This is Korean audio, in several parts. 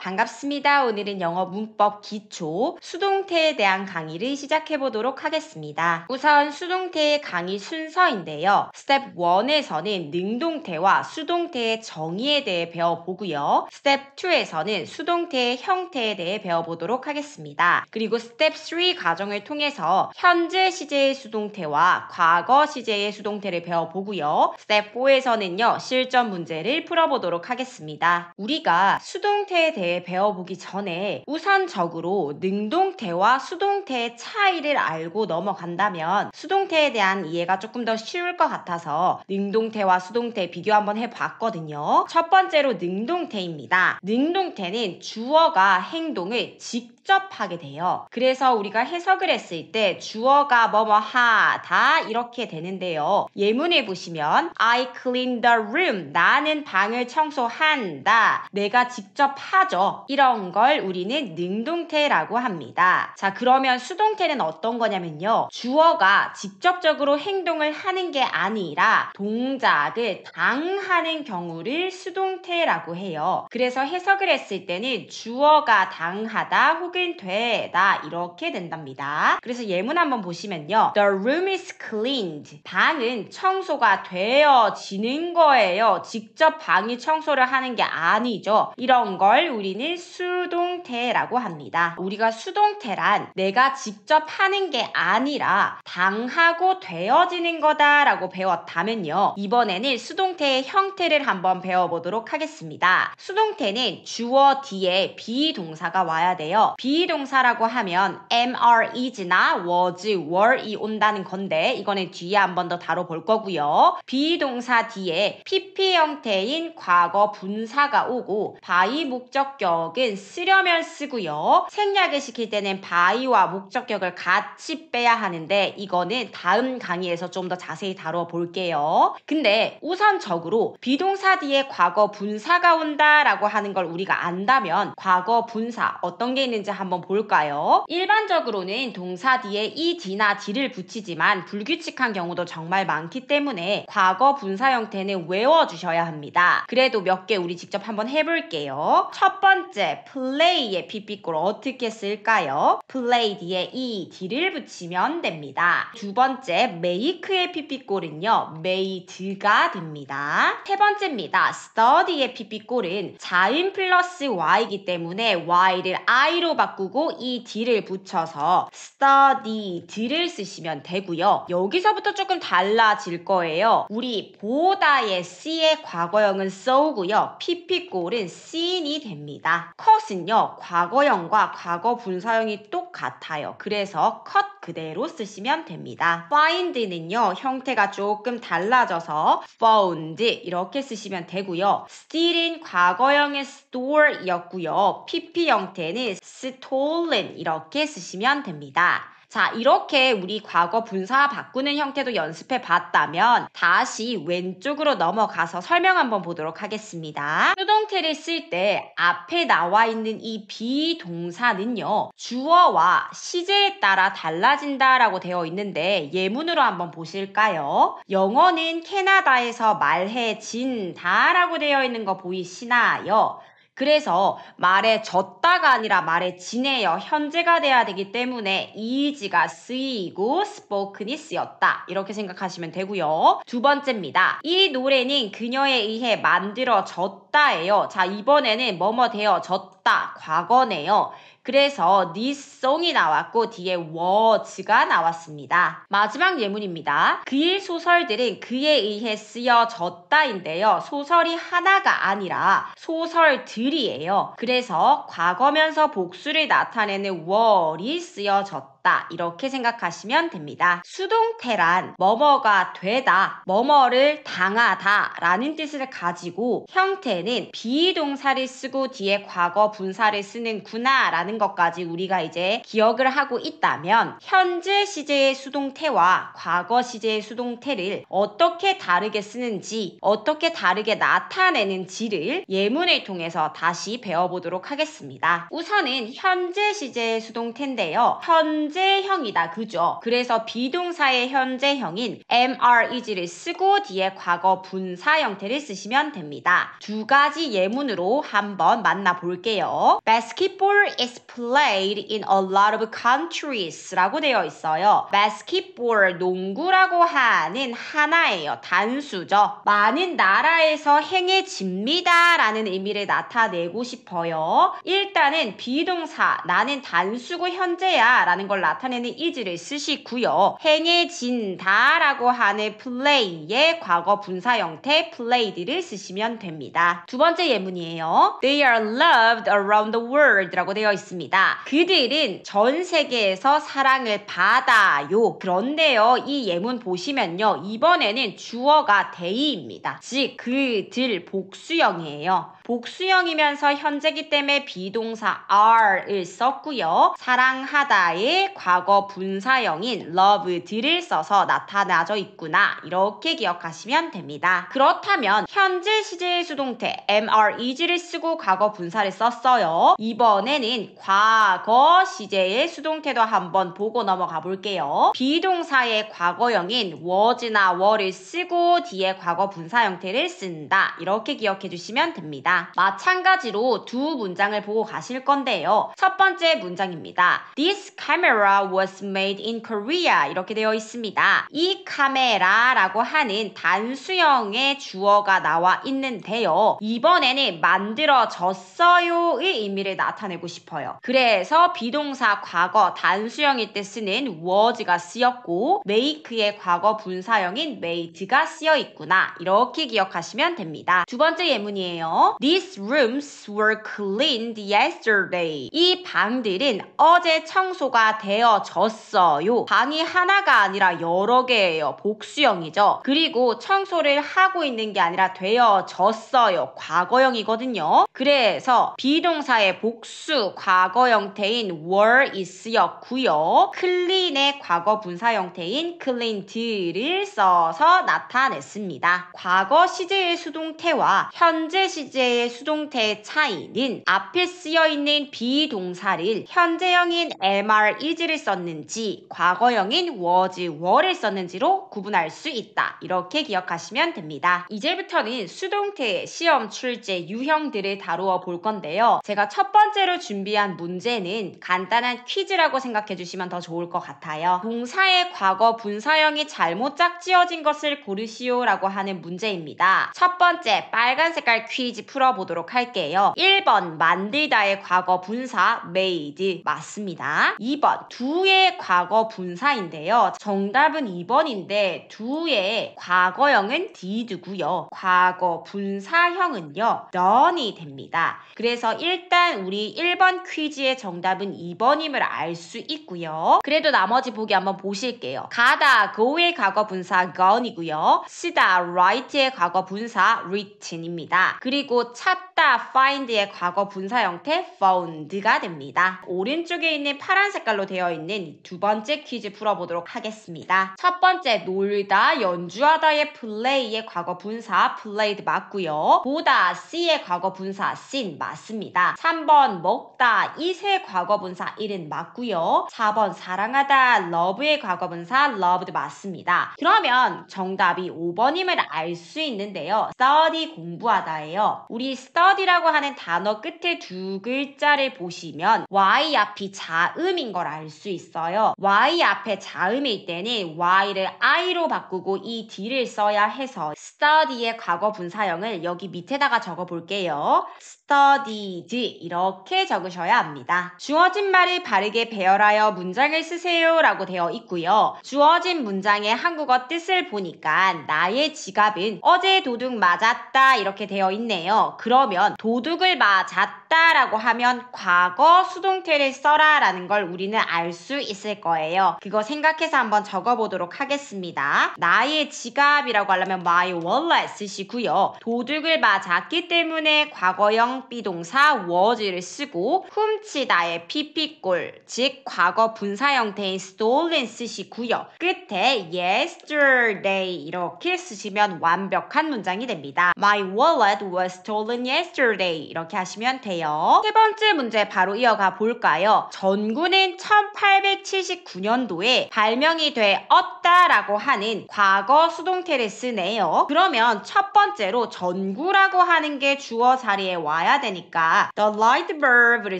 반갑습니다. 오늘은 영어 문법 기초 수동태에 대한 강의를 시작해 보도록 하겠습니다. 우선 수동태의 강의 순서인데요. 스텝 1에서는 능동태와 수동태의 정의에 대해 배워보고요. 스텝 2에서는 수동태의 형태에 대해 배워보도록 하겠습니다. 그리고 스텝 3 과정을 통해서 현재 시제의 수동태와 과거 시제의 수동태를 배워보고요. 스텝 4에서는요. 실전 문제를 풀어보도록 하겠습니다. 우리가 수동태에 대해 배워보기 전에 우선적으로 능동태와 수동태의 차이를 알고 넘어간다면 수동태에 대한 이해가 조금 더 쉬울 것 같아서 능동태와 수동태 비교 한번 해봤거든요. 첫 번째로 능동태입니다. 능동태는 주어가 행동을 직접 하게 돼요. 그래서 우리가 해석을 했을 때 주어가 뭐뭐 하다 이렇게 되는데요. 예문에 보시면 I clean the room. 나는 방을 청소한다. 내가 직접 하죠. 이런 걸 우리는 능동태라고 합니다. 자, 그러면 수동태는 어떤 거냐면요. 주어가 직접적으로 행동을 하는 게 아니라 동작을 당하는 경우를 수동태라고 해요. 그래서 해석을 했을 때는 주어가 당하다 혹은 되다 이렇게 된답니다. 그래서 예문 한번 보시면요. The room is cleaned. 방은 청소가 되어지는 거예요. 직접 방이 청소를 하는 게 아니죠. 이런 걸 우리는 수동태라고 합니다. 우리가 수동태란 내가 직접 하는 게 아니라 당하고 되어지는 거다라고 배웠다면요. 이번에는 수동태의 형태를 한번 배워보도록 하겠습니다. 수동태는 주어 뒤에 비동사가 와야 돼요. 비동사라고 하면 am, is나 was, were이 온다는 건데 이거는 뒤에 한 번 더 다뤄볼 거고요. 비동사 뒤에 PP 형태인 과거 분사가 오고 by 목적격은 쓰려면 쓰고요. 생략을 시킬 때는 by와 목적격을 같이 빼야 하는데 이거는 다음 강의에서 좀 더 자세히 다뤄볼게요. 근데 우선적으로 비동사 뒤에 과거 분사가 온다라고 하는 걸 우리가 안다면 과거 분사 어떤 게 있는지 한번 볼까요? 일반적으로는 동사 뒤에 ed나 d를 붙이지만 불규칙한 경우도 정말 많기 때문에 과거 분사 형태는 외워주셔야 합니다. 그래도 몇 개 우리 직접 한번 해볼게요. 첫 번째, play의 pp꼴 어떻게 쓸까요? play 뒤에 ed를 붙이면 됩니다. 두 번째, make의 pp꼴은요, made가 됩니다. 세 번째입니다. study의 pp꼴은 자음 플러스 y이기 때문에 y를 i로 바꾸고 ed를 붙여서 studied를 쓰시면 되고요. 여기서부터 조금 달라질 거예요. 우리 보다의 c의 과거형은 so고요. pp꼴은 seen이 됩니다. cut은요. 과거형과 과거 분사형이 똑같아요. 그래서 cut 그대로 쓰시면 됩니다. find는요. 형태가 조금 달라져서 found 이렇게 쓰시면 되고요. steal은 과거형의 store이었고요. pp 형태는 stolen 이렇게 쓰시면 됩니다. 자, 이렇게 우리 과거 분사 바꾸는 형태도 연습해 봤다면 다시 왼쪽으로 넘어가서 설명 한번 보도록 하겠습니다. 수동태를 쓸 때 앞에 나와 있는 이 비동사는요. 주어와 시제에 따라 달라진다라고 되어 있는데 예문으로 한번 보실까요? 영어는 캐나다에서 말해진다라고 되어 있는 거 보이시나요? 그래서 말해졌다가 아니라 말해지네요. 현재가 돼야 되기 때문에 is가 쓰이고 spoken이 쓰였다. 이렇게 생각하시면 되고요. 두 번째입니다. 이 노래는 그녀에 의해 만들어졌다예요. 자, 이번에는 뭐뭐 되어졌다. 과거네요. 그래서 this song이 나왔고 뒤에 was가 나왔습니다. 마지막 예문입니다. 그의 소설들은 그에 의해 쓰여졌다인데요. 소설이 하나가 아니라 소설들이에요. 그래서 과거면서 복수를 나타내는 were이 쓰여졌다. 이렇게 생각하시면 됩니다. 수동태란 뭐뭐가 되다, 뭐뭐를 당하다 라는 뜻을 가지고 형태는 비동사를 쓰고 뒤에 과거 분사를 쓰는구나 라는 것까지 우리가 이제 기억을 하고 있다면 현재 시제의 수동태와 과거 시제의 수동태를 어떻게 다르게 쓰는지 어떻게 다르게 나타내는지를 예문을 통해서 다시 배워보도록 하겠습니다. 우선은 현재 시제의 수동태인데요. 현재 현재형이다. 그죠? 그래서 비동사의 현재형인 am,are,is를 쓰고 뒤에 과거 분사 형태를 쓰시면 됩니다. 두 가지 예문으로 한번 만나볼게요. Basketball is played in a lot of countries 라고 되어 있어요. basketball, 농구라고 하는 하나예요. 단수죠. 많은 나라에서 행해집니다 라는 의미를 나타내고 싶어요. 일단은 비동사 나는 단수고 현재야 라는 걸 나타내는 is를 쓰시고요. 행해진다 라고 하는 play의 과거 분사 형태 played를 쓰시면 됩니다. 두 번째 예문이에요. They are loved around the world 라고 되어 있습니다. 그들은 전 세계에서 사랑을 받아요. 그런데요, 이 예문 보시면요, 이번에는 주어가 they입니다. 즉 그들 복수형이에요. 복수형이면서 현재기 때문에 비동사 are을 썼고요. 사랑하다의 과거 분사형인 loved를 써서 나타나져 있구나. 이렇게 기억하시면 됩니다. 그렇다면 현재 시제의 수동태 am, are, is를 쓰고 과거 분사를 썼어요. 이번에는 과거 시제의 수동태도 한번 보고 넘어가 볼게요. 비동사의 과거형인 was나 were를 쓰고 뒤에 과거 분사 형태를 쓴다. 이렇게 기억해 주시면 됩니다. 마찬가지로 두 문장을 보고 가실 건데요. 첫 번째 문장입니다. This camera was made in Korea 이렇게 되어 있습니다. 이 카메라라고 하는 단수형의 주어가 나와 있는데요. 이번에는 만들어졌어요의 의미를 나타내고 싶어요. 그래서 비동사 과거 단수형일 때 쓰는 was가 쓰였고 make의 과거 분사형인 made가 쓰여 있구나. 이렇게 기억하시면 됩니다. 두 번째 예문이에요. These rooms were cleaned yesterday. 이 방들은 어제 청소가 되어졌어요. 방이 하나가 아니라 여러 개예요. 복수형이죠. 그리고 청소를 하고 있는 게 아니라 되어졌어요. 과거형이거든요. 그래서 비동사의 복수 과거 형태인 were이 쓰였고요. clean의 과거 분사 형태인 cleaned를 써서 나타냈습니다. 과거 시제의 수동태와 현재 시제의 수동태의 차이는 앞에 쓰여있는 비동사를 현재형인 am, are, is를 썼는지 과거형인 was, were를 썼는지로 구분할 수 있다. 이렇게 기억하시면 됩니다. 이제부터는 수동태의 시험 출제 유형들을 다루어 볼 건데요. 제가 첫 번째로 준비한 문제는 간단한 퀴즈라고 생각해 주시면 더 좋을 것 같아요. 동사의 과거 분사형이 잘못 짝지어진 것을 고르시오 라고 하는 문제입니다. 첫 번째 빨간 색깔 퀴즈 풀어보도록 할게요. 1번 만들다의 과거 분사 made 맞습니다. 2번 do의 과거 분사인데요. 정답은 2번인데 do의 과거형은 did고요. 과거 분사형은요 done이 됩니다. 그래서 일단 우리 1번 퀴즈의 정답은 2번임을 알 수 있고요. 그래도 나머지 보기 한번 보실게요. 가다, go의 과거 분사 gone이고요. 쓰다, write의 과거 분사 written입니다. 그리고 찾다, find의 과거 분사 형태 found가 됩니다. 오른쪽에 있는 파란 색깔로 되어 있는 두 번째 퀴즈 풀어보도록 하겠습니다. 첫 번째 놀다, 연주하다의 play의 과거 분사 played 맞고요. 보다, see의 과거 분사 seen 맞습니다. 3번 먹다, eat의 과거 분사 eaten 맞고요. 4번 사랑하다, love의 과거 분사 loved 맞습니다. 그러면 정답이 5번임을 알 수 있는데요. study 공부하다예요. 우리 study라고 하는 단어 끝에 두 글자를 보시면 y 앞이 자음인 걸 알 수 있어요. y 앞에 자음일 때는 y를 i로 바꾸고 이 d를 써야 해서 study의 과거 분사형을 여기 밑에다가 적어 볼게요. studied 이렇게 적으셔야 합니다. 주어진 말을 바르게 배열하여 문장을 쓰세요 라고 되어 있고요. 주어진 문장의 한국어 뜻을 보니까 나의 지갑은 어제 도둑 맞았다 이렇게 되어 있네요. 그러면 도둑을 맞았다 라고 하면 과거 수동태를 써라 라는 걸 우리는 알 수 있을 거예요. 그거 생각해서 한번 적어보도록 하겠습니다. 나의 지갑이라고 하려면 my wallet 쓰시고요. 도둑을 맞았기 때문에 과거형 원형 비동사 was를 쓰고 훔치다의 pp꼴, 즉 과거 분사 형태인 stolen 쓰시고요. 끝에 yesterday 이렇게 쓰시면 완벽한 문장이 됩니다. My wallet was stolen yesterday 이렇게 하시면 돼요. 세 번째 문제 바로 이어가 볼까요? 전구는 1879년도에 발명이 되었다라고 하는 과거 수동태를 쓰네요. 그러면 첫 번째로 전구라고 하는 게 주어 자리에 와야 되니까 the light bulb를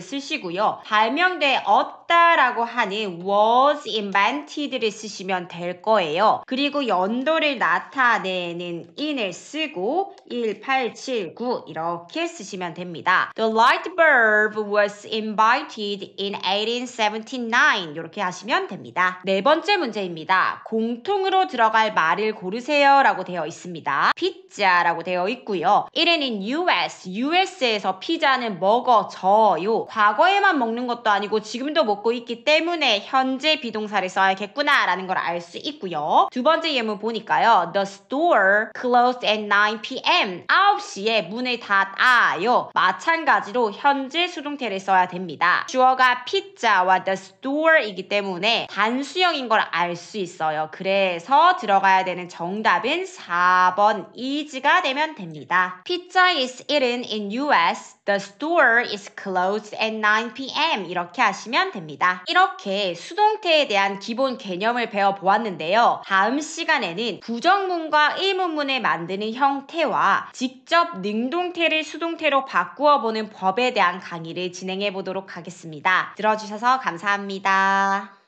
쓰시고요. 발명되었다라고 하는 was invented를 쓰시면 될 거예요. 그리고 연도를 나타내는 in을 쓰고 1879 이렇게 쓰시면 됩니다. The light bulb was invented in 1879 이렇게 하시면 됩니다. 네 번째 문제입니다. 공통으로 들어갈 말을 고르세요 라고 되어 있습니다. 피자라고 되어 있고요. 1위는 US에서 피자는 먹어져요. 과거에만 먹는 것도 아니고 지금도 먹고 있기 때문에 현재 비동사를 써야겠구나 라는 걸 알 수 있고요. 두 번째 예문 보니까요. The store closed at 9 p.m. 9시에 문을 닫아요. 마찬가지로 현재 수동태를 써야 됩니다. 주어가 피자와 the store이기 때문에 단수형인 걸 알 수 있어요. 그래서 들어가야 되는 정답은 4번 is가 되면 됩니다. Pizza is eaten in US. The store is closed at 9 p.m. 이렇게 하시면 됩니다. 이렇게 수동태에 대한 기본 개념을 배워보았는데요. 다음 시간에는 부정문과 의문문을 만드는 형태와 직접 능동태를 수동태로 바꾸어 보는 법에 대한 강의를 진행해 보도록 하겠습니다. 들어주셔서 감사합니다.